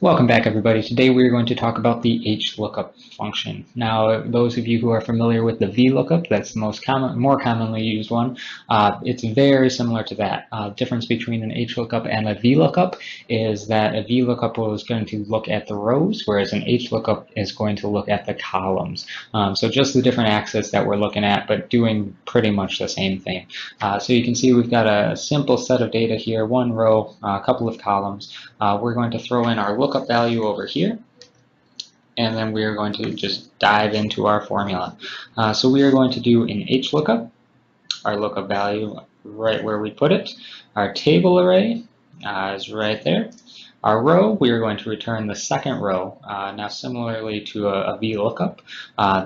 Welcome back, everybody. Today we are going to talk about the HLookup function. Now, those of you who are familiar with the VLOOKUP, that's the more commonly used one. It's very similar to that. Difference between an HLookup and a VLOOKUP is that a VLOOKUP is going to look at the rows, whereas an HLookup is going to look at the columns. So just the different axes that we're looking at, but doing pretty much the same thing. So you can see we've got a simple set of data here, one row, a couple of columns. We're going to throw in our lookup value over here, and then we are going to just dive into our formula. So we are going to do an HLookup, our lookup value right where we put it. Our table array is right there. Our row, we are going to return the second row. Now similarly to a VLOOKUP,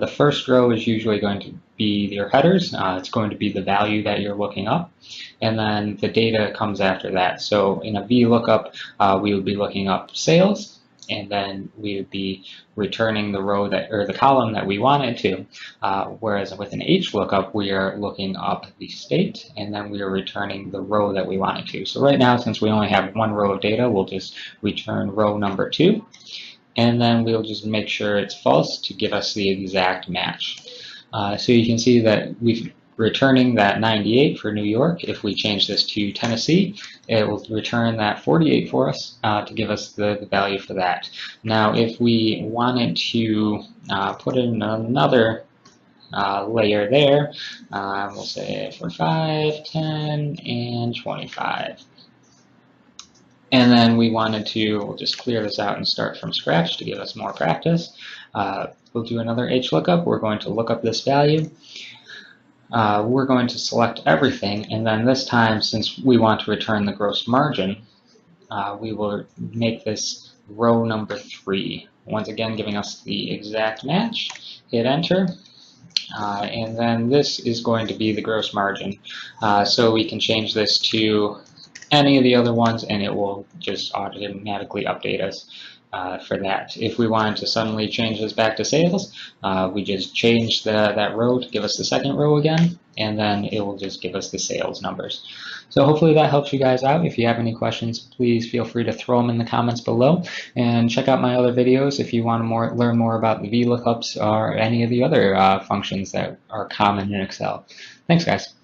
the first row is usually going to be your headers. It's going to be the value that you're looking up, and then the data comes after that. So in a VLOOKUP, we would be looking up sales, and then we would be returning the row that, or the column that we wanted to. Whereas with an HLookup, we are looking up the state, and then we are returning the row that we wanted to. So right now, since we only have one row of data, we'll just return row number 2, and then we'll just make sure it's false to give us the exact match. So you can see that we've returning that 98 for New York. If we change this to Tennessee, it will return that 48 for us to give us the value for that. Now, if we wanted to put in another layer there, we'll say for 5, 10, and 25. And then we wanted to, we'll just clear this out and start from scratch to give us more practice. We'll do another HLookup. We're going to look up this value. We're going to select everything, and then this time, since we want to return the gross margin, we will make this row number 3. Once again, giving us the exact match. Hit enter, and then this is going to be the gross margin. So we can change this to any of the other ones, and it will just automatically update us for that. If we wanted to suddenly change this back to sales, we just change that row to give us the second row again, and then it will just give us the sales numbers. So hopefully that helps you guys out. If you have any questions, please feel free to throw them in the comments below, and check out my other videos if you want to learn more about the VLOOKUPs or any of the other functions that are common in Excel. Thanks, guys.